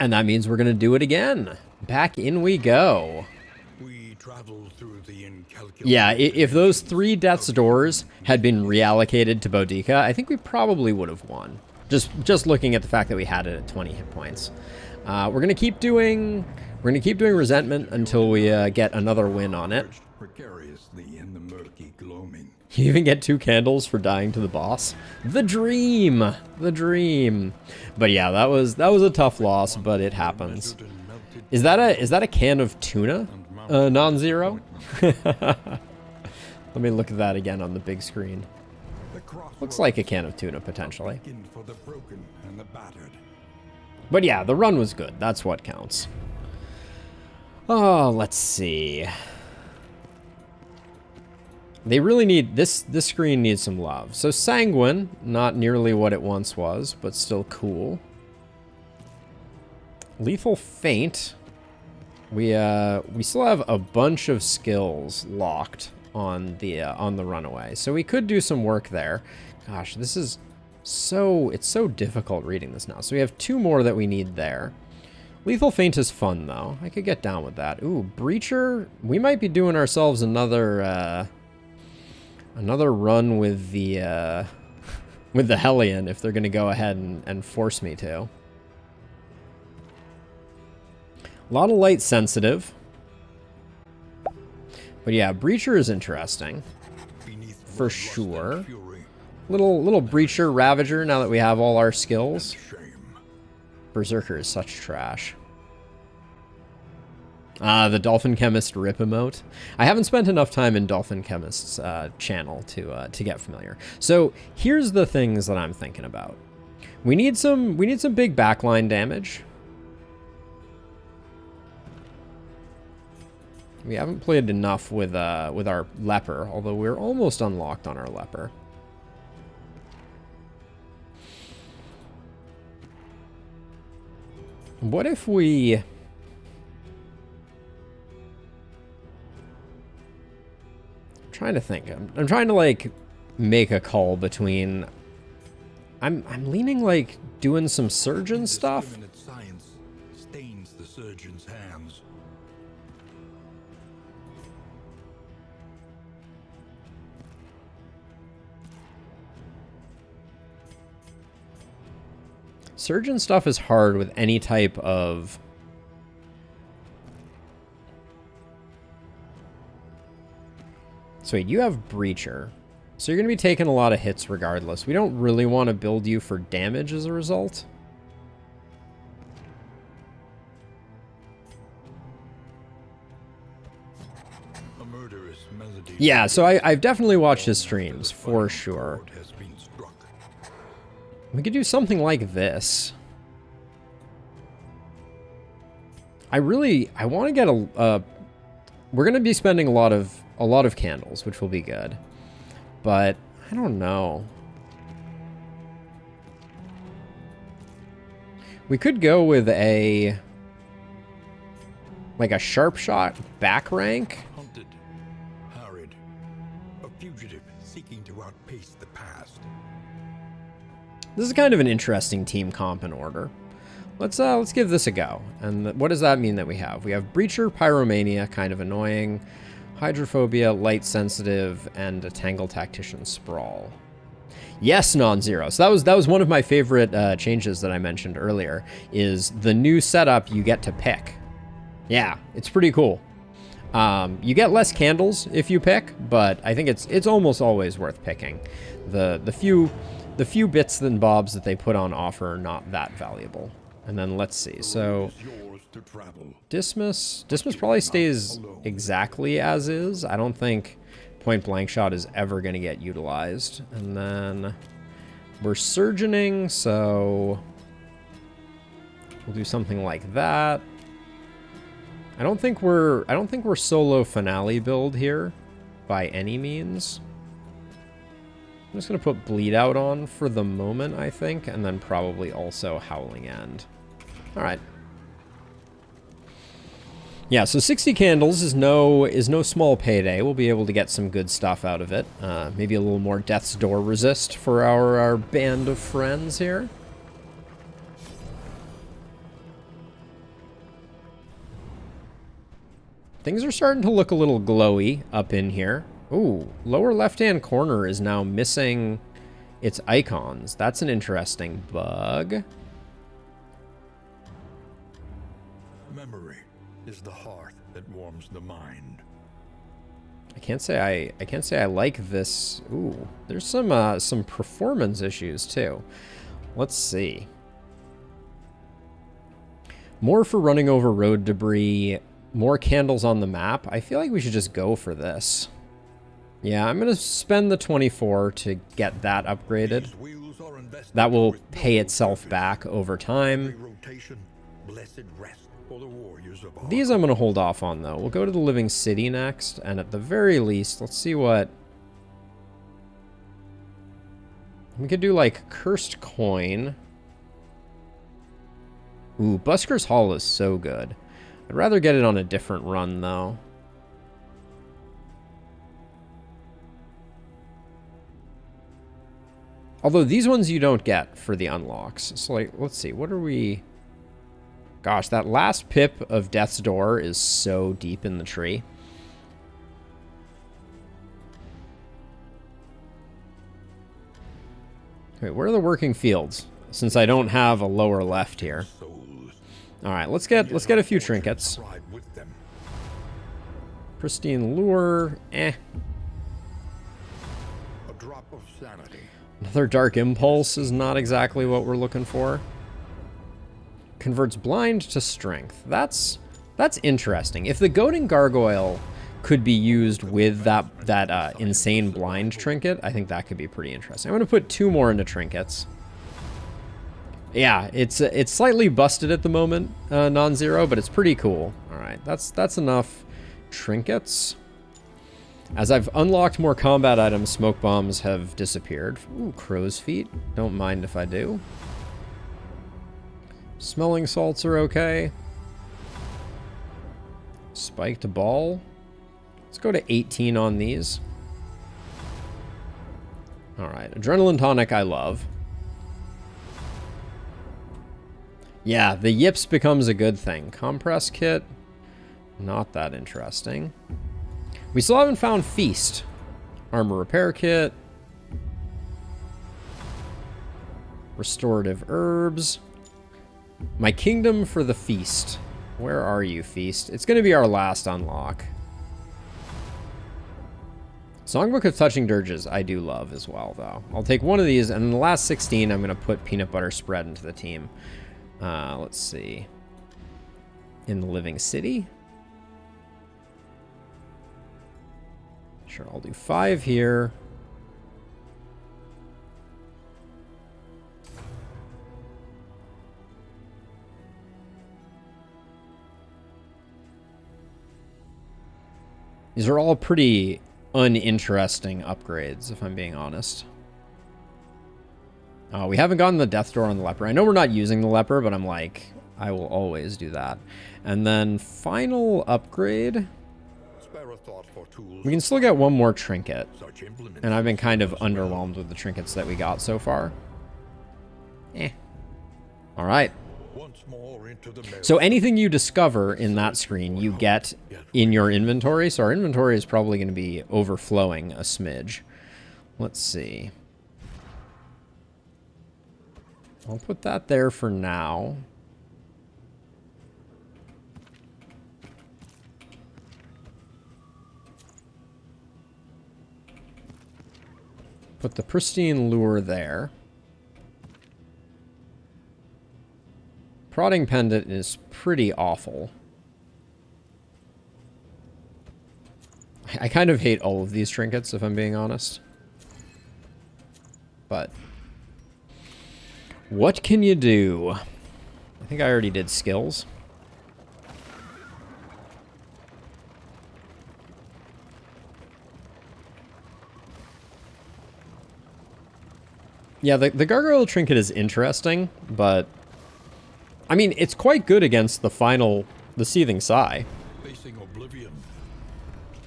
And that means we're going to do it again. Back in we go. We travel through the incalculable. Yeah, if those 3 Death's Doors had been reallocated to Boudica, I think we probably would have won. Just looking at the fact that we had it at 20 hit points. We're gonna keep doing Resentment until we get another win on it. Precariously in the murky gloaming. You even get 2 candles for dying to the boss. The dream, the dream. But yeah, that was a tough loss, but it happens. Is that a can of tuna? Non-zero? Let me look at that again on the big screen. Looks like a can of tuna, potentially. For the broken and the battered. But yeah, the run was good. That's what counts. Oh, let's see. They really need... This screen needs some love. So Sanguine, not nearly what it once was, but still cool. Lethal Feint. We still have a bunch of skills locked on the Runaway, so we could do some work there. Gosh, this is it's so difficult reading this now. So we have 2 more that we need there. Lethal Feint is fun though. I could get down with that. Ooh, Breacher. We might be doing ourselves another run with the Hellion if they're gonna go ahead and force me to. A lot of light sensitive. But yeah, Breacher is interesting. For sure. Little Breacher Ravager now that we have all our skills. Berserker is such trash. The Dolphin Chemist rip emote. I haven't spent enough time in Dolphin Chemist's channel to get familiar. So here's the things that I'm thinking about. We need some big backline damage. We haven't played enough with our Leper, although we're almost unlocked on our Leper. What if we... I'm trying to think. I'm trying to, like, make a call between... I'm leaning, like, doing some surgeon stuff. Science stains the surgeon's hands. Surgeon stuff is hard with any type of... So wait, you have Breacher. So you're going to be taking a lot of hits regardless. We don't really want to build you for damage as a result. A murderous melody. Yeah, so I've definitely watched his streams, for sure. Has been struck. We could do something like this. I want to get we're going to be spending a lot of candles, which will be good. But I don't know. We could go with a sharp shot back rank. Hunted, harried, a fugitive seeking to outpace the past. This is kind of an interesting team comp and order. Let's give this a go. And what does that mean that we have? We have Breacher, Pyromania, kind of annoying, Hydrophobia, Light Sensitive, and a Tangle Tactician Sprawl. Yes, non-zero. So that was one of my favorite changes that I mentioned earlier, is the new setup you get to pick. Yeah, it's pretty cool. You get less candles if you pick, but I think it's almost always worth picking. The few bits and bobs that they put on offer are not that valuable. And then let's see. So Dismiss probably stays exactly as is. I don't think Point Blank Shot is ever going to get utilized. And then we're surgeoning, so we'll do something like that. I don't think we're solo finale build here by any means. I'm just going to put Bleed Out on for the moment, I think, and then probably also Howling End. All right. Yeah, so 60 candles is no small payday. We'll be able to get some good stuff out of it. Maybe a little more Death's Door resist for our band of friends here. Things are starting to look a little glowy up in here. Ooh, lower left-hand corner is now missing its icons. That's an interesting bug. Memory is the heart that warms the mind. I can't say I like this. Ooh, there's some performance issues too. Let's see. More for running over road debris, more candles on the map. I feel like we should just go for this. Yeah, I'm going to spend the 24 to get that upgraded. That will pay itself back over time. These I'm going to hold off on, though. We'll go to the Living City next, and at the very least, let's see what... We could do, like, Cursed Coin. Ooh, Busker's Hall is so good. I'd rather get it on a different run, though. Although these ones you don't get for the unlocks. So, like, let's see. What are we... Gosh, that last pip of Death's Door is so deep in the tree. Wait, where are the working fields? Since I don't have a lower left here. All right, let's get a few trinkets. Pristine Lure, eh. A drop of sanity. Another Dark Impulse is not exactly what we're looking for. Converts blind to strength. That's interesting. If the Goading Gargoyle could be used with that insane blind trinket, I think that could be pretty interesting. I'm going to put 2 more into trinkets. Yeah, it's slightly busted at the moment, non-zero, but it's pretty cool. All right, that's enough trinkets. As I've unlocked more combat items, smoke bombs have disappeared. Ooh, crow's feet. Don't mind if I do. Smelling salts are okay. Spiked ball. Let's go to 18 on these. All right, adrenaline tonic I love. Yeah, the yips becomes a good thing. Compress kit, not that interesting. We still haven't found Feast. Armor repair kit. Restorative herbs. My kingdom for the Feast. Where are you, Feast? It's going to be our last unlock. Songbook of Touching Dirges I do love as well, though. I'll take one of these, and in the last 16, I'm going to put Peanut Butter Spread into the team. Let's see. In the Living City. Sure, I'll do 5 here. These are all pretty uninteresting upgrades, if I'm being honest. We haven't gotten the Death Door on the Leper. I know we're not using the Leper, but I'm like, I will always do that. And then final upgrade. We can still get one more trinket. And I've been kind of underwhelmed with the trinkets that we got so far. Eh. All right. So anything you discover in that screen, you get in your inventory. So our inventory is probably going to be overflowing a smidge. Let's see. I'll put that there for now. Put the Pristine Lure there. Prodding Pendant is pretty awful. I kind of hate all of these trinkets, if I'm being honest. But what can you do? I think I already did skills. Yeah, the Gargoyle trinket is interesting, but I mean, it's quite good against the Seething Sigh. Facing oblivion.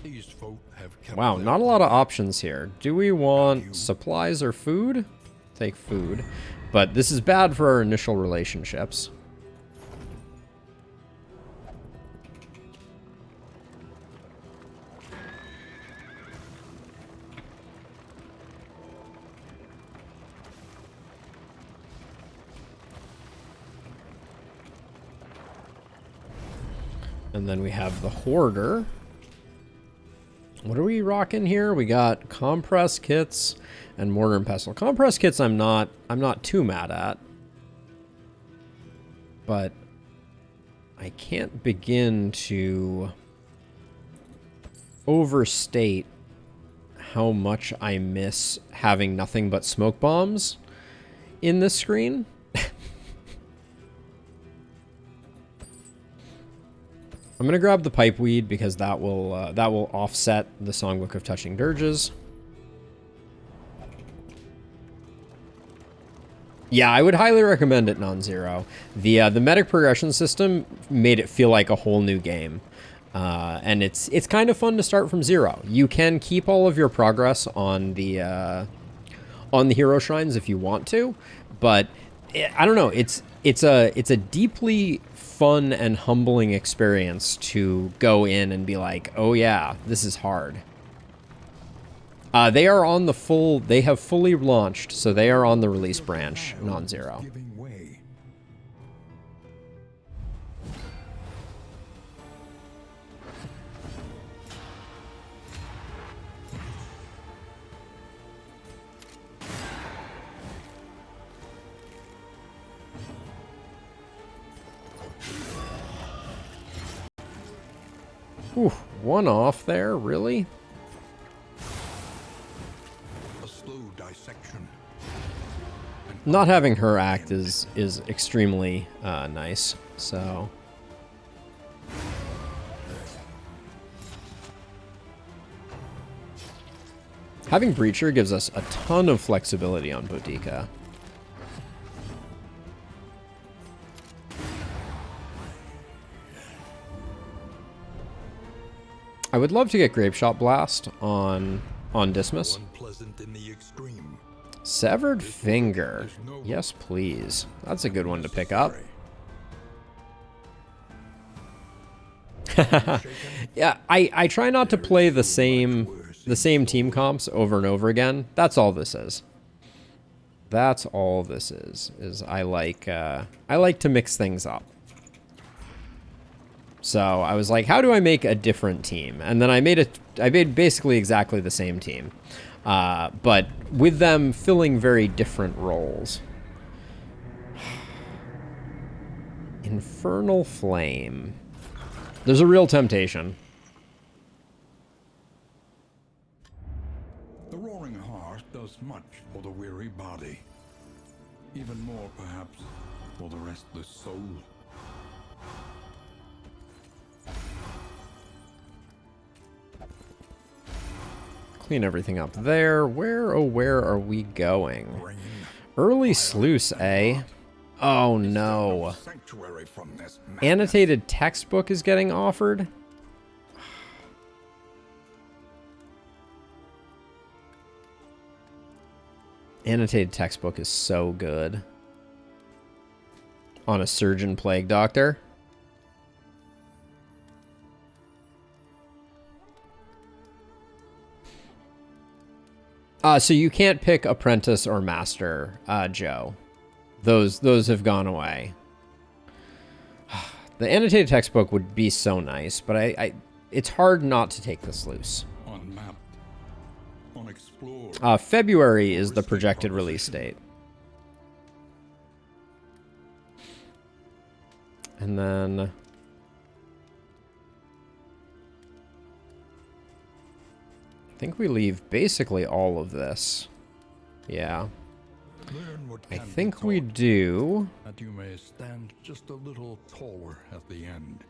These folk have kept Wow, not a lot of options here. Do we want supplies or food? Take food. But this is bad for our initial relationships. And then we have the Hoarder. What are we rocking here? We got compress kits and mortar and pestle. Compress kits I'm not too mad at. But I can't begin to overstate how much I miss having nothing but smoke bombs in this screen. I'm gonna grab the pipeweed because that will offset the Songbook of Touching Dirges. Yeah, I would highly recommend it non-zero. The medic progression system made it feel like a whole new game, and it's kind of fun to start from zero. You can keep all of your progress on the hero shrines if you want to, but I don't know. It's a deeply fun and humbling experience to go in and be like, oh yeah, this is hard. They are on the full, they have fully launched, so they are on the release branch, non-zero. Ooh, one off there, really? A slow dissection. Not having her act is extremely nice, so... Having Breacher gives us a ton of flexibility on Boudica. I would love to get Grapeshot Blast on Dismas. Unpleasant in the extreme. Severed Finger. Yes, please. That's a good one to pick up. Yeah, I try not to play the same team comps over and over again. That's all this is. That's all this is I like to mix things up. So I was like, how do I make a different team? And then I made basically exactly the same team, but with them filling very different roles. Infernal Flame. There's a real temptation. The Roaring Heart does much for the weary body. Even more, perhaps, for the restless soul. Clean everything up there. Where, oh, where are we going? Early Sluice, eh? Oh, no. Annotated textbook is getting offered? Annotated textbook is so good. On a Surgeon Plague Doctor. So you can't pick Apprentice or Master, Joe. Those have gone away. The annotated textbook would be so nice, but it's hard not to take this loose. Unmapped, unexplored. February is the projected release date. And then... I think we leave basically all of this. Yeah. I think we do. That you may stand just a little taller at the end.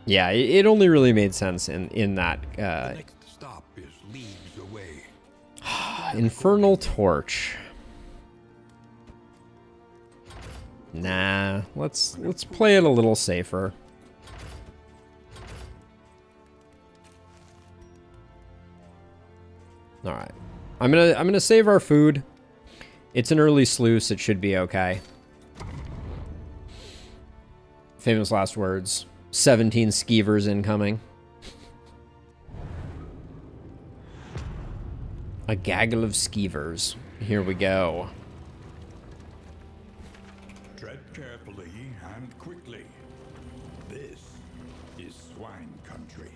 Yeah, it only really made sense in that. The next stop is leagues away. Infernal Torch. Nah, let's play it a little safer. All right, I'm gonna save our food. It's an early sluice. It should be okay. Famous last words. 17 skeevers incoming. A gaggle of skeevers. Here we go. Tread carefully and quickly. This is swine country.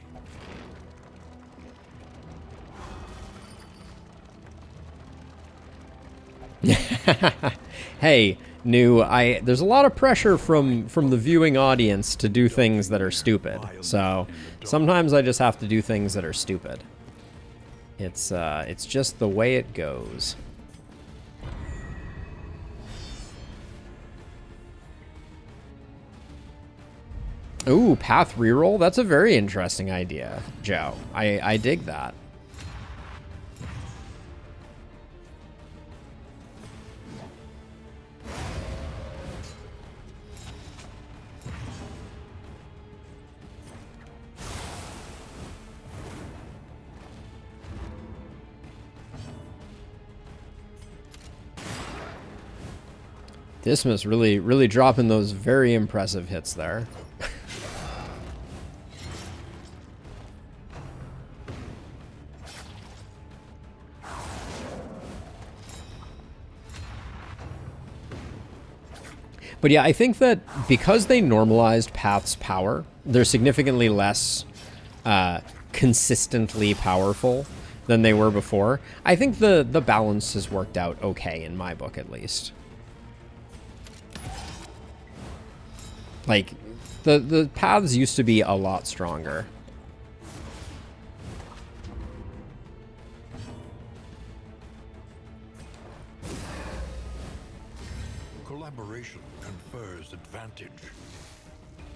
Hey, there's a lot of pressure from the viewing audience to do things that are stupid. So sometimes I just have to do things that are stupid. It's just the way it goes. Ooh, path reroll. That's a very interesting idea, Joe. I dig that. Dismas really dropping those very impressive hits there. But yeah, I think that because they normalized Path's power, they're significantly less consistently powerful than they were before. I think the balance has worked out okay in my book, at least. Like, the paths used to be a lot stronger. Collaboration confers advantage.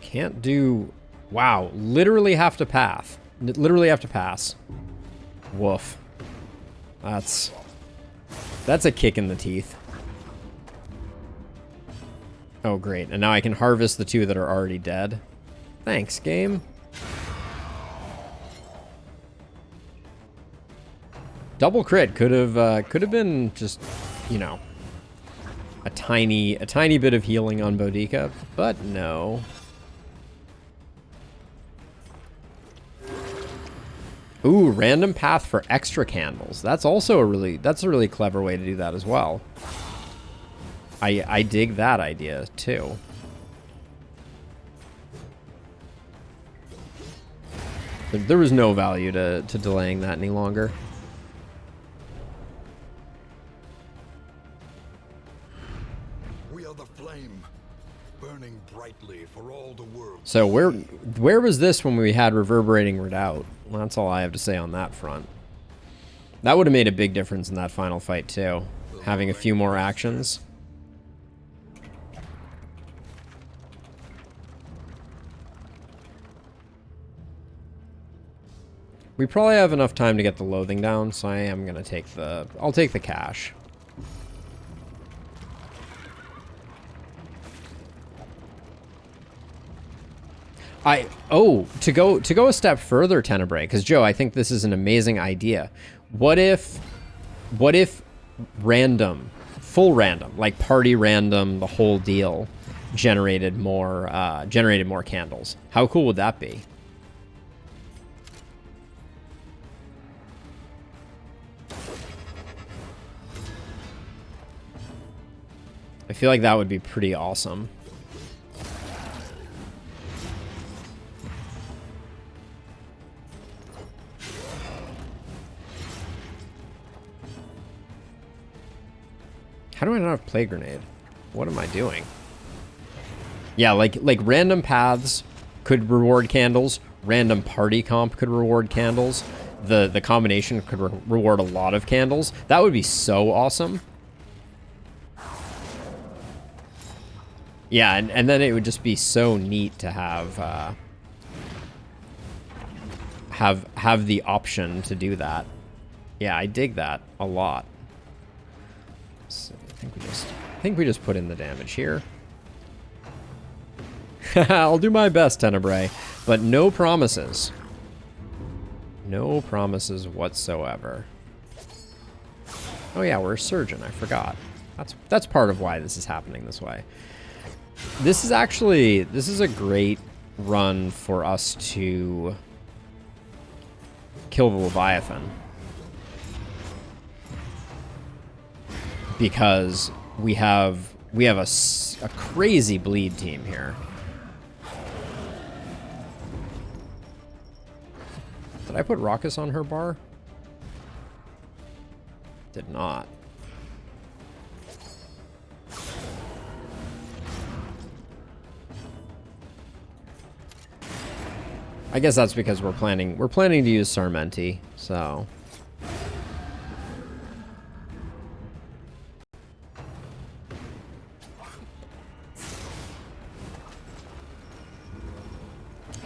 Can't do... Wow, literally have to path. Literally have to pass. Woof. That's a kick in the teeth. Oh, great. And now I can harvest the two that are already dead. Thanks, game. Double crit could have been just, you know, a tiny bit of healing on Boudica, but no. Ooh, random path for extra candles. That's also a really clever way to do that as well. I dig that idea too. There was no value to delaying that any longer. We are the flame, burning brightly for all the world. So where was this when we had Reverberating Redoubt? Well, that's all I have to say on that front. That would have made a big difference in that final fight too. Having a few more actions. We probably have enough time to get the loathing down, so I am gonna take I'll take the cash. To go a step further, Tenebrae, because Joe, I think this is an amazing idea. What if random, full random, like party random, the whole deal, generated more candles? How cool would that be? I feel like that would be pretty awesome. How do I not have Plague Grenade? What am I doing? Yeah, like random paths could reward candles. Random party comp could reward candles. The combination could reward a lot of candles. That would be so awesome. Yeah, and then it would just be so neat to have the option to do that. Yeah, I dig that a lot. So I think we just put in the damage here. I'll do my best, Tenebrae, but no promises. No promises whatsoever. Oh yeah, we're a surgeon. I forgot. That's part of why this is happening this way. This is a great run for us to kill the Leviathan. because we have a crazy bleed team here. Did I put Raucous on her bar? Did not. I guess that's because we're planning to use Sarmenti, so.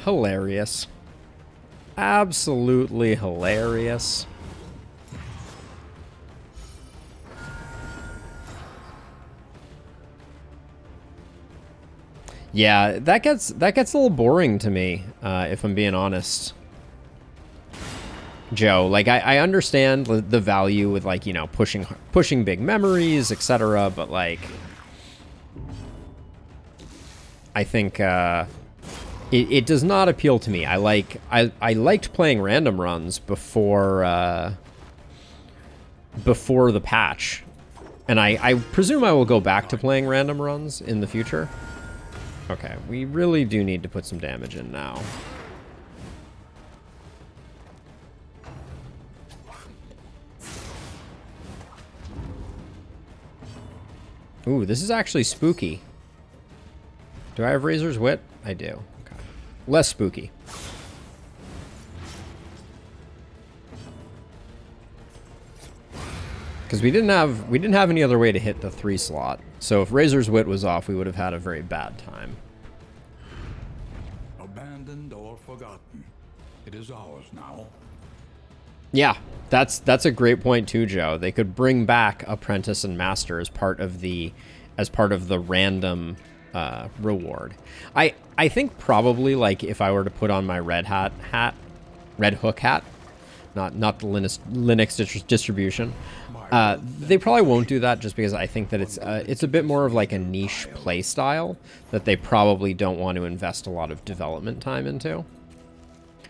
Hilarious. Absolutely hilarious. Yeah, that gets a little boring to me, if I'm being honest. Joe, like I understand the value with, like, you know, pushing big memories, etc. But like, I think it does not appeal to me. I liked playing random runs before the patch, and I presume I will go back to playing random runs in the future. Okay, we really do need to put some damage in now. Ooh, this is actually spooky. Do I have Razor's Wit? I do. Okay. Less spooky. Because we didn't have any other way to hit the 3 slot. So if Razor's Wit was off, we would have had a very bad time. Abandoned or forgotten, it is ours now. Yeah, that's a great point too, Joe. They could bring back Apprentice and Master as part of the random reward. I think probably, like, if I were to put on my Red Hook hat, not the Linux distribution. They probably won't do that just because I think that it's a bit more of like a niche play style that they probably don't want to invest a lot of development time into.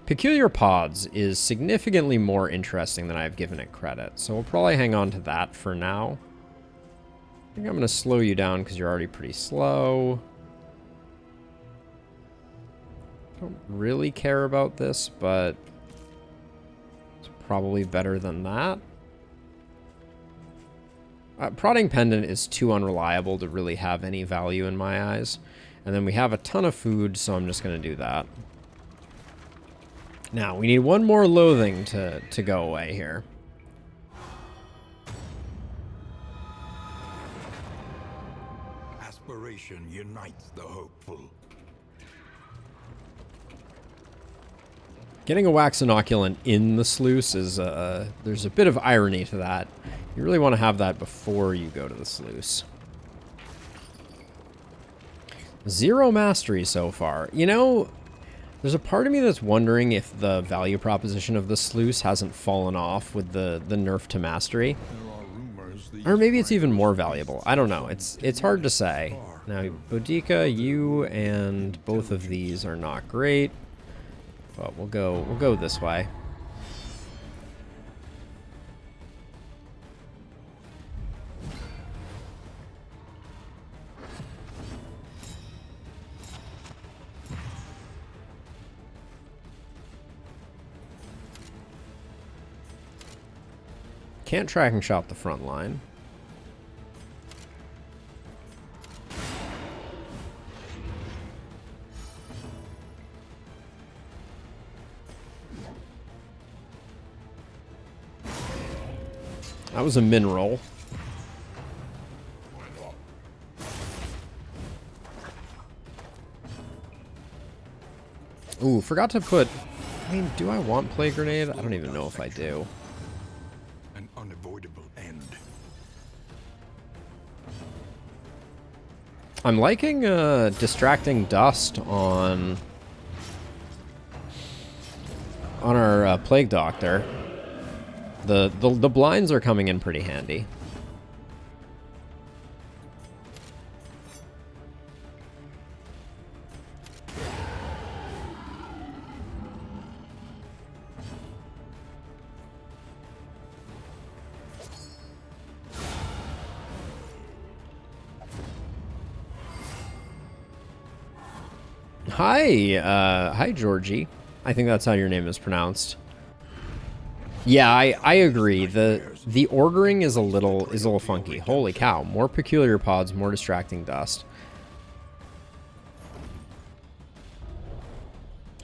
Peculiar Pods is significantly more interesting than I've given it credit, so we'll probably hang on to that for now. I think I'm going to slow you down because you're already pretty slow. Don't really care about this, but it's probably better than that. Prodding Pendant is too unreliable to really have any value in my eyes. And then we have a ton of food, so I'm just going to do that. Now, we need one more Loathing to go away here. Aspiration unites the hopeful. Getting a Wax Inoculant in the sluice is, there's a bit of irony to that. You really want to have that before you go to the sluice. 0 mastery so far. You know, there's a part of me that's wondering if the value proposition of the sluice hasn't fallen off with the nerf to mastery. Or maybe it's even more valuable. I don't know. It's hard to say. Now, Boudica, you and both of these are not great. But we'll go this way. Can't tracking shot the front line. That was a min roll. Ooh, forgot to put... I mean, do I want Plague Grenade? I don't even know if I do. An unavoidable end. I'm liking Distracting Dust on our Plague Doctor. The blinds are coming in pretty handy. Hi, Georgie. I think that's how your name is pronounced. Yeah, I agree. The ordering is a little funky. Holy cow! More peculiar pods, more distracting dust.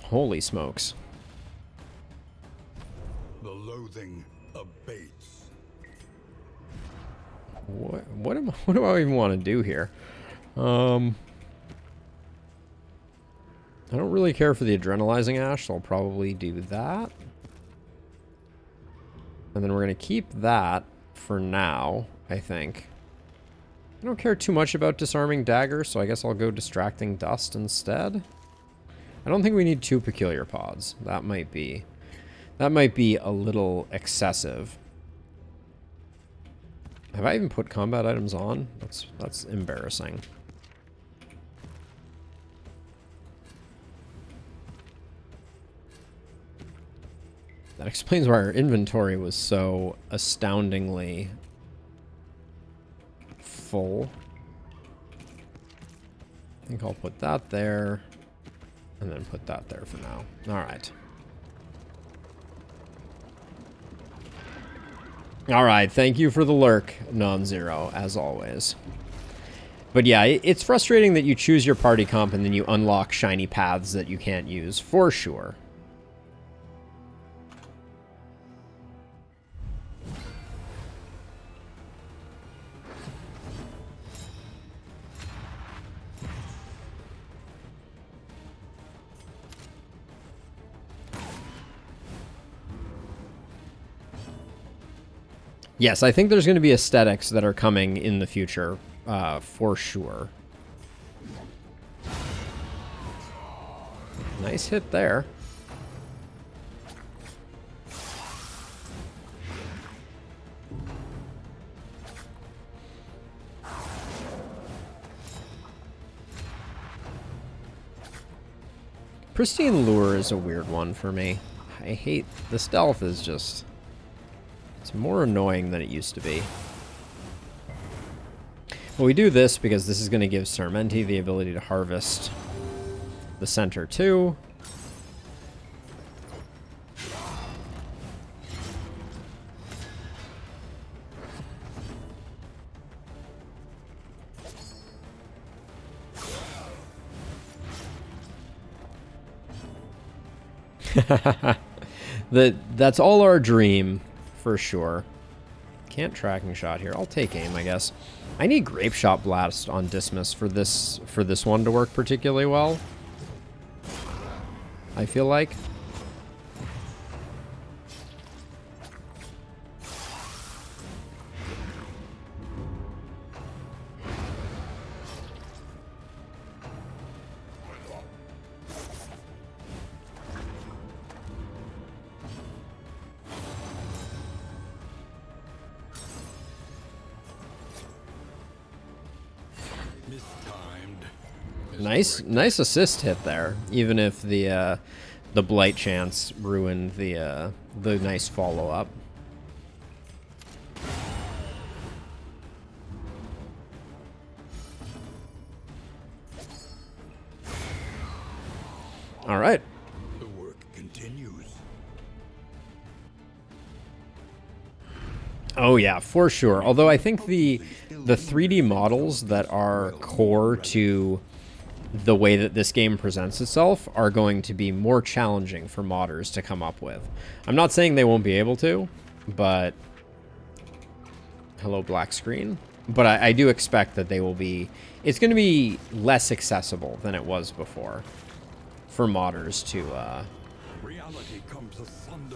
Holy smokes! The loathing abates. What do I even want to do here? I don't really care for the adrenalizing ash, so I'll probably do that. And then we're going to keep that for now, I think. I don't care too much about disarming dagger, so I guess I'll go distracting dust instead. I don't think we need 2 peculiar pods. That might be a little excessive. Have I even put combat items on? That's embarrassing. That explains why our inventory was so astoundingly full. I think I'll put that there, and then put that there for now. All right. All right, thank you for the lurk, Non-Zero, as always. But yeah, it's frustrating that you choose your party comp and then you unlock shiny paths that you can't use, for sure. Yes, I think there's going to be aesthetics that are coming in the future, for sure. Nice hit there. Pristine Lure is a weird one for me. I hate the stealth is just... It's more annoying than it used to be. Well, we do this because this is going to give Sarmenti the ability to harvest the center too. That's all our dream. For sure. Can't tracking shot here. I'll take aim, I guess. I need Grape Shot Blast on Dismas for this one to work particularly well. I feel like. Nice assist hit there, even if the blight chance ruined the nice follow up. All right. The work continues. Oh yeah, for sure. Although I think the 3D models that are core to the way that this game presents itself are going to be more challenging for modders to come up with. I'm not saying they won't be able to, but... Hello, black screen. But I do expect that they will be... It's going to be less accessible than it was before for modders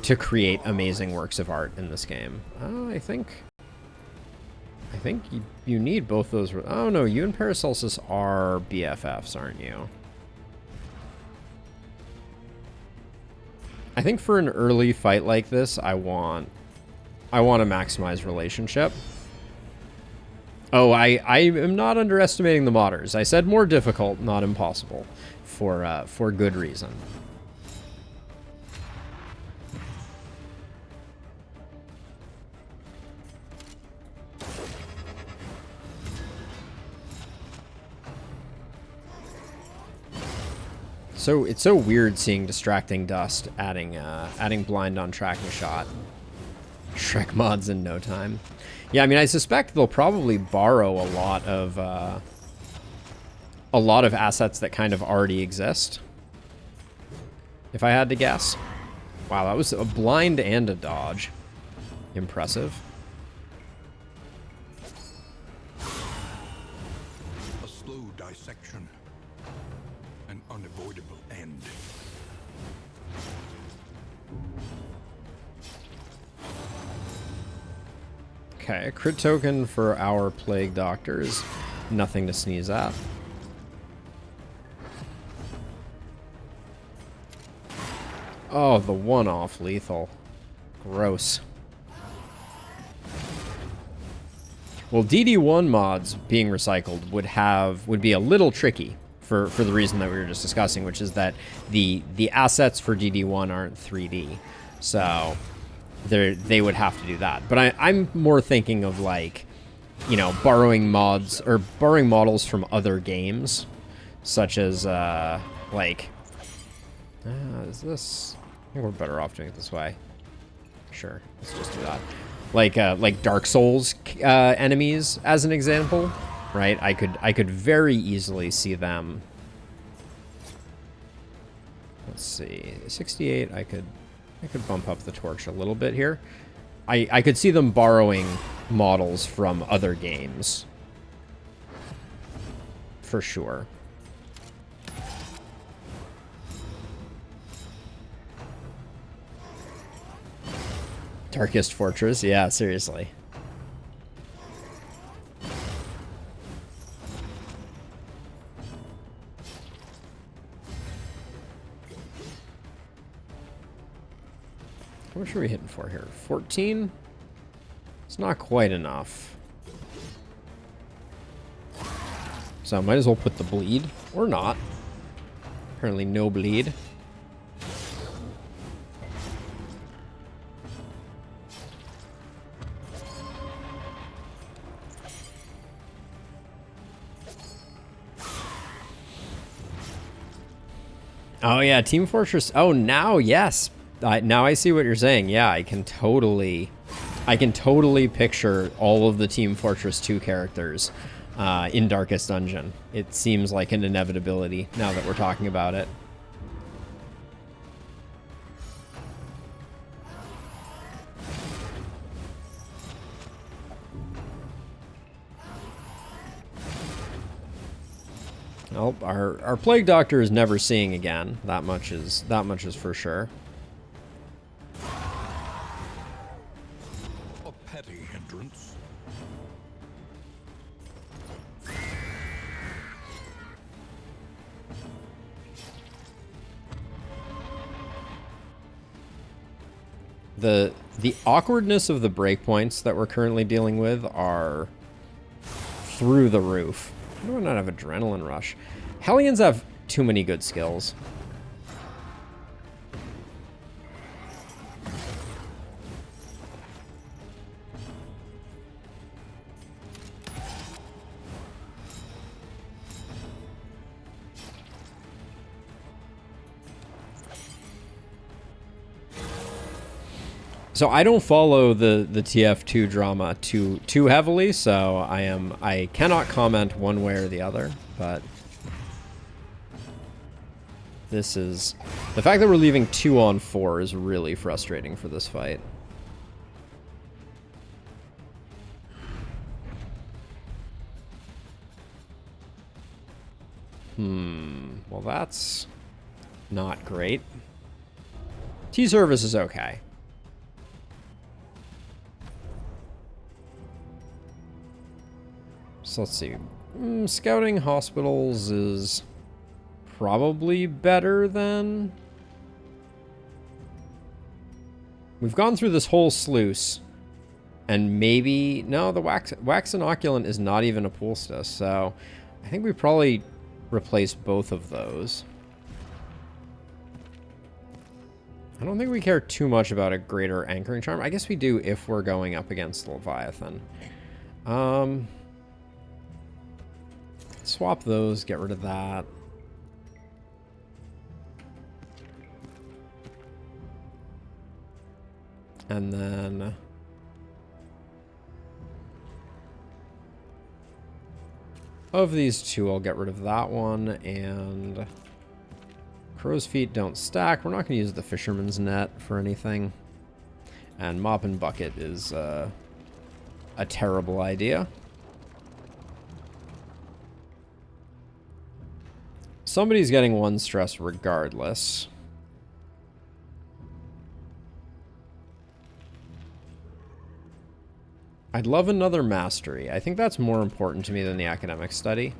to create amazing works of art in this game. I think you need both those. Oh no, you and Paracelsus are BFFs, aren't you? I think for an early fight like this, I want to maximize relationship. Oh, I am not underestimating the modders. I said more difficult, not impossible, for good reason. So it's so weird seeing Distracting Dust adding blind on tracking shot. Shrek mods in no time. Yeah, I mean, I suspect they'll probably borrow a lot of assets that kind of already exist. If I had to guess. Wow, that was a blind and a dodge. Impressive. A slow dissection. An unavoidable end. Okay, a crit token for our Plague Doctor is nothing to sneeze at. Oh, the one-off lethal. Gross. Well, DD1 mods being recycled would be a little tricky for the reason that we were just discussing, which is that the assets for DD1 aren't 3D. So they would have to do that. But I'm more thinking of, like, you know, borrowing mods or borrowing models from other games, such as is this? I think we're better off doing it this way. Sure, let's just do that. Like Dark Souls enemies, as an example, right? I could very easily see them. Let's see, 68. I could bump up the torch a little bit here. I could see them borrowing models from other games, for sure. Darkest Fortress, yeah, seriously. How much are we hitting for here? 14? It's not quite enough. So I might as well put the bleed, or not. Apparently no bleed. Oh yeah, Team Fortress. Oh, now yes. Now I see what you're saying. Yeah, I can totally picture all of the Team Fortress 2 characters in Darkest Dungeon. It seems like an inevitability now that we're talking about it. Oh, our Plague Doctor is never seeing again. That much is for sure. A petty hindrance. The awkwardness of the breakpoints that we're currently dealing with are through the roof. How do I not have Adrenaline Rush? Hellions have too many good skills. So I don't follow the TF2 drama too heavily, so I cannot comment one way or the other, but this is the fact that we're leaving 2 on 4 is really frustrating for this fight. Well, that's not great. T-Service is okay. So let's see. Scouting hospitals is probably better than... We've gone through this whole sluice. And maybe... No, the wax inoculant is not even a poultice. So I think we probably replace both of those. I don't think we care too much about a greater anchoring charm. I guess we do if we're going up against Leviathan. Swap those, get rid of that. And then of these two, I'll get rid of that one. And crow's feet don't stack. We're not going to use the fisherman's net for anything. And mop and bucket is a terrible idea. Somebody's getting 1 stress regardless. I'd love another mastery. I think that's more important to me than the academic study.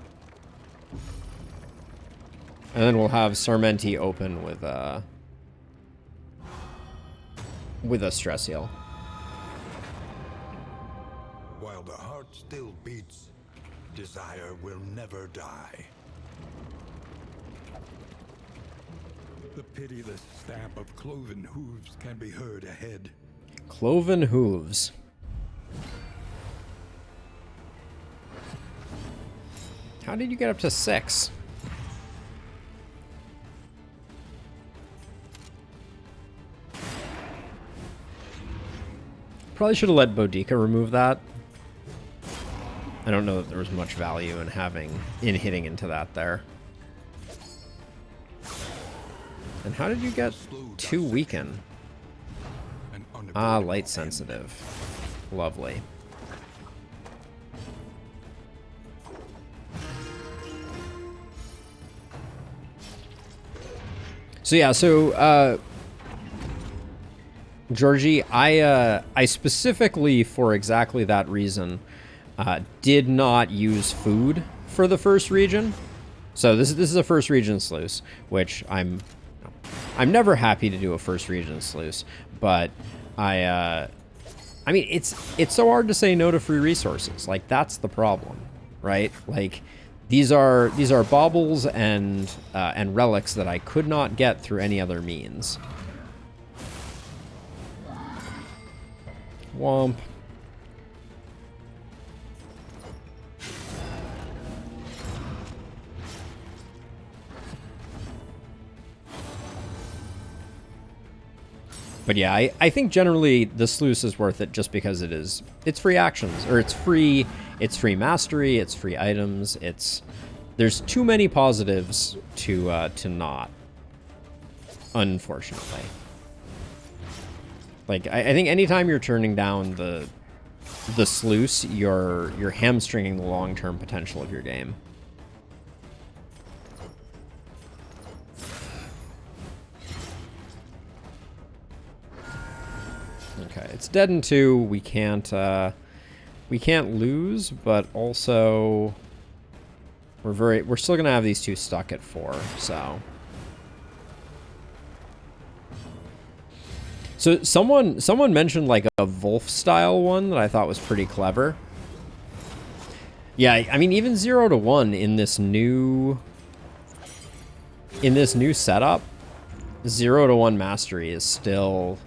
And then we'll have Sarmenti open with a stress heal. While the heart still beats, desire will never die. The pitiless stamp of cloven hooves can be heard ahead. Cloven hooves. How did you get up to 6? Probably should have let Boudica remove that. I don't know that there was much value in hitting into that there. And how did you get 2 weaken? Ah, light sensitive. Lovely. So yeah, Georgie, I specifically, for exactly that reason, did not use food for the first region. So this is a first region sluice, which I'm never happy to do a first region sluice, but I mean it's so hard to say no to free resources. Like, that's the problem, right? Like, these are baubles and relics that I could not get through any other means. Womp. But yeah, I think generally the sluice is worth it just because it's free actions, or it's free mastery, it's free items, there's too many positives to not, unfortunately. Like, I think anytime you're turning down the sluice, you're hamstringing the long-term potential of your game. Okay, it's dead in 2. We can't lose, but also we're still gonna have these 2 stuck at 4. So someone mentioned like a Wolf style one that I thought was pretty clever. Yeah, I mean, even 0 to 1 in this new setup, 0 to 1 mastery is still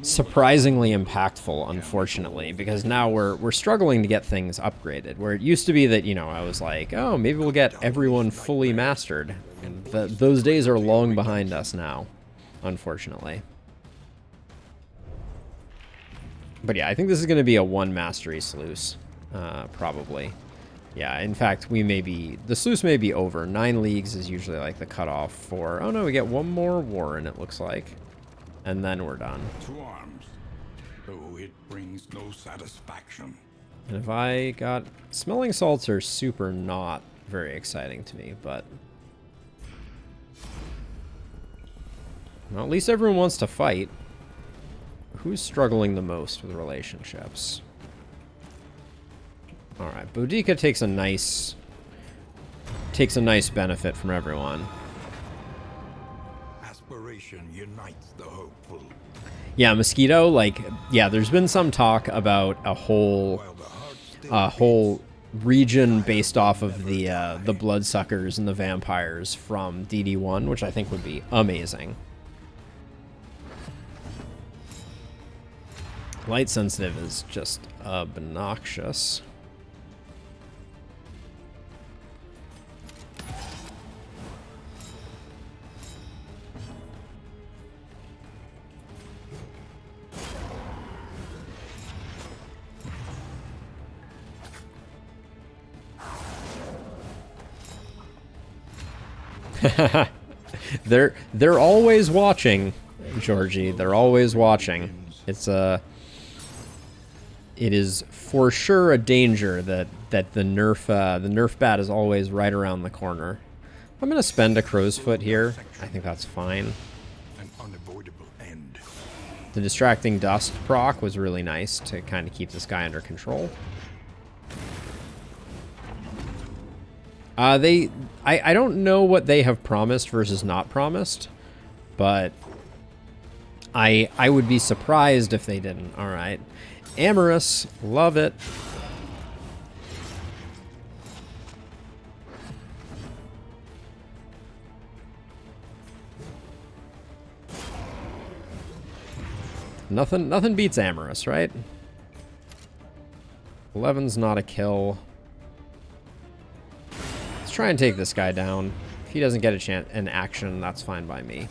surprisingly impactful, unfortunately, because now we're struggling to get things upgraded, where it used to be that, you know, I was like, oh, maybe we'll get everyone fully mastered, and those days are long behind us now, unfortunately. But yeah, I think this is going to be a 1 mastery sluice, probably. Yeah, in fact, the sluice may be over. 9 leagues is usually like the cutoff for, oh no, we get 1 more Warren, it looks like. And then we're done. To arms, though it brings no satisfaction. And if I got... Smelling salts are super not very exciting to me, but... Well, at least everyone wants to fight. Who's struggling the most with relationships? Alright, Boudica takes a nice benefit from everyone. Aspiration unites the hopeful. Yeah, Mosquito, like, yeah, there's been some talk about a whole region based off of the bloodsuckers and the vampires from DD1, which I think would be amazing. Light sensitive is just obnoxious. They're always watching, Georgie. They're always watching. It's it is for sure a danger that the nerf bat is always right around the corner. I'm gonna spend a crow's foot here. I think that's fine. An unavoidable end. The distracting dust proc was really nice to kind of keep this guy under control. I don't know what they have promised versus not promised, but I would be surprised if they didn't. All right. Amorous, love it. Nothing beats Amorous, right? 11's not a kill. Let's try and take this guy down. If he doesn't get a chance in action, that's fine by me.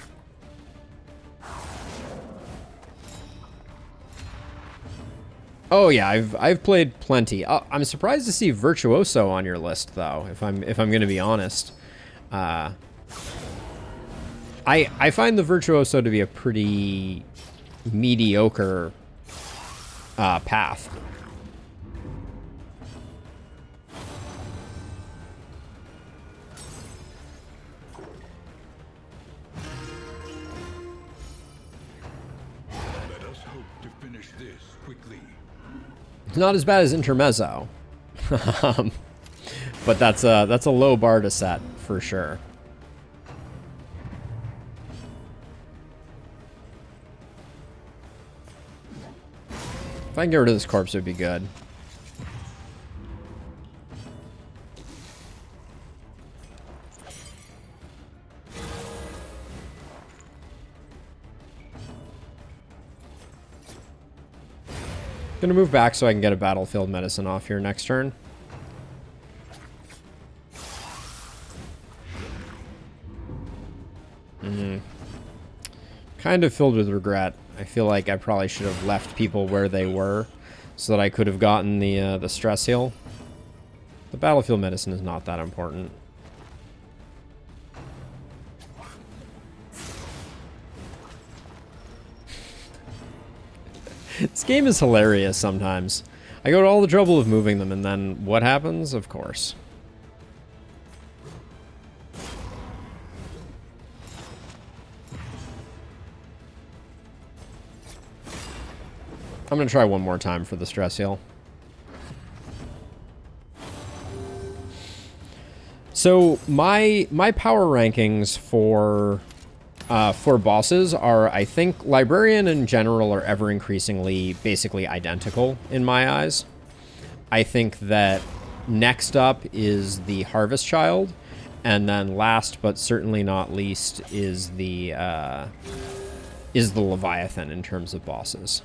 Oh yeah, I've played plenty. I'm surprised to see Virtuoso on your list, though. If I'm going to be honest, I find the Virtuoso to be a pretty mediocre path. Let us hope to finish this quickly. It's not as bad as Intermezzo, but that's a low bar to set for sure. If I can get rid of this corpse, it would be good. Gonna move back so I can get a battlefield medicine off here next turn. Kind of filled with regret. I feel like I probably should have left people where they were so that I could have gotten the stress heal. The battlefield medicine is not that important. This game is hilarious sometimes. I go to all the trouble of moving them, and then what happens? Of course. I'm going to try one more time for the stress heal. So my power rankings for bosses are, I think, Librarian in general are ever increasingly basically identical in my eyes. I think that next up is the Harvest Child, and then last but certainly not least is the Leviathan in terms of bosses.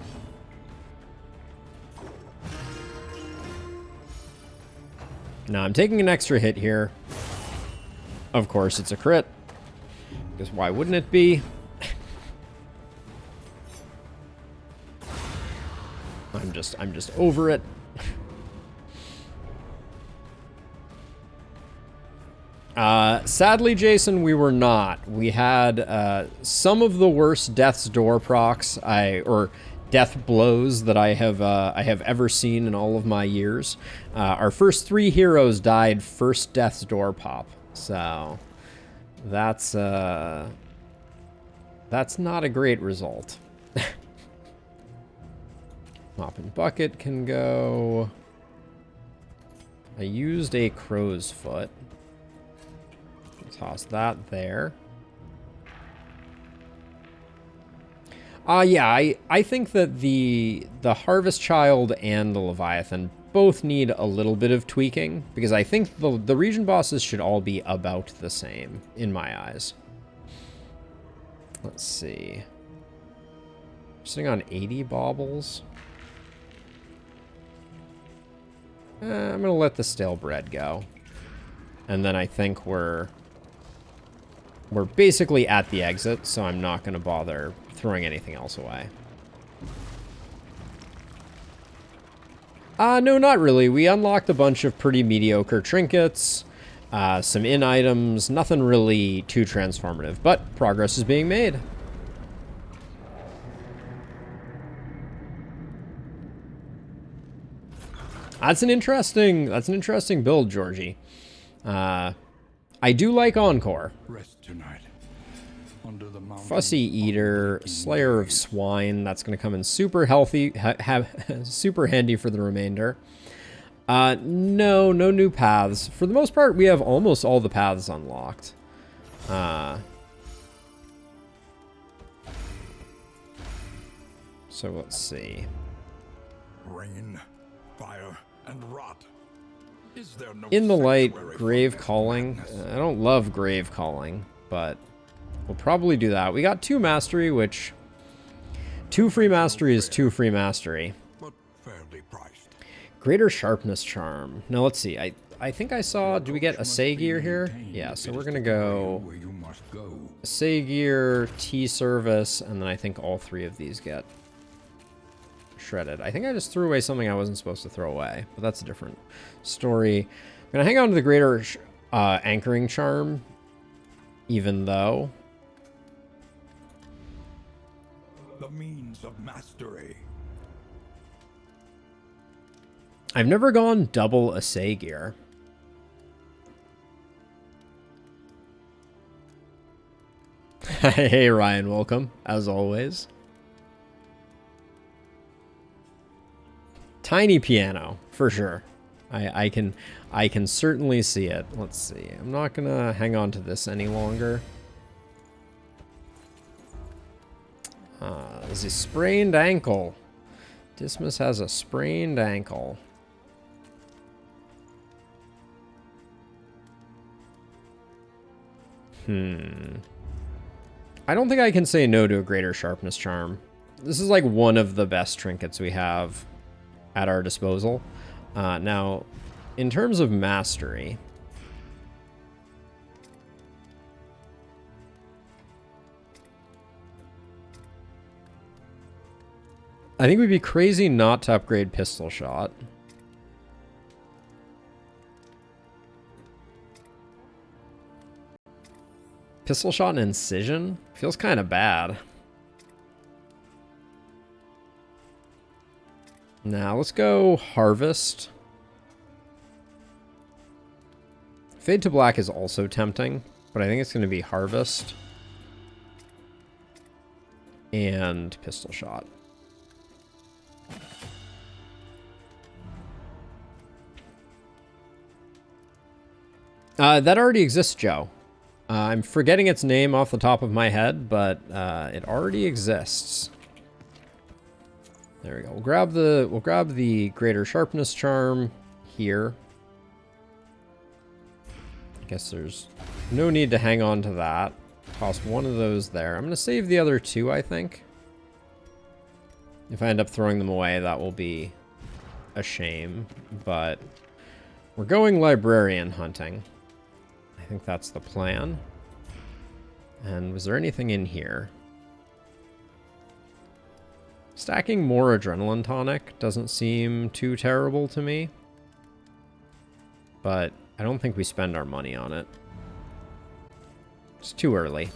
Now I'm taking an extra hit here. Of course, it's a crit. Because why wouldn't it be? I'm just over it. Sadly, Jason, we were not. We had some of the worst Death's Door procs or death blows that I have ever seen in all of my years. Our first 3 heroes died first Death's Door pop, so that's not a great result. Mop and Bucket can go. I used a Crow's Foot. Toss that there. Yeah, I think that the Harvest Child and the Leviathan both need a little bit of tweaking, because I think the region bosses should all be about the same, in my eyes. Let's see. Sitting on 80 baubles. I'm going to let the stale bread go. And then I think we're basically at the exit, so I'm not going to bother throwing anything else away. No, not really. We unlocked a bunch of pretty mediocre trinkets. Some in items, nothing really too transformative, but progress is being made. That's an interesting build, Georgie. I do like Encore. Rest tonight. Under the mountain. Fussy Eater, Slayer of Swine. That's going to come in super healthy, super handy for the remainder. No new paths. For the most part, we have almost all the paths unlocked. So let's see. Rain, fire, and rot. Is there no In the Light, sanctuary Grave from this Calling. madness? I don't love Grave Calling, but we'll probably do that. We got 2 Mastery, which 2 free Mastery is 2 free Mastery. But fairly priced. Greater Sharpness Charm. Now, let's see. I think I saw... Do we get a Sagear here? Yeah, so we're going to go Where you must go. Sagear, T-Service, and then I think all 3 of these get shredded. I think I just threw away something I wasn't supposed to throw away, but that's a different story. I'm going to hang on to the Greater Anchoring Charm, even though... The means of mastery. I've never gone double a Sagear. Hey Ryan, welcome, as always. Tiny piano, for sure. I can certainly see it. Let's see. I'm not gonna hang on to this any longer. There's a sprained ankle. Dismas has a sprained ankle. I don't think I can say no to a Greater Sharpness Charm. This is like one of the best trinkets we have at our disposal. Now, in terms of mastery, I think we'd be crazy not to upgrade Pistol Shot. Pistol Shot and Incision? Feels kind of bad. Now, let's go Harvest. Fade to Black is also tempting, but I think it's going to be Harvest and Pistol Shot. That already exists, Joe. I'm forgetting its name off the top of my head, but it already exists. There we go. We'll grab the Greater Sharpness Charm here. I guess there's no need to hang on to that. Toss one of those there. I'm going to save the other 2, I think. If I end up throwing them away, that will be a shame. But we're going Librarian hunting. I think that's the plan. And was there anything in here? Stacking more Adrenaline Tonic doesn't seem too terrible to me. But I don't think we spend our money on it. It's too early.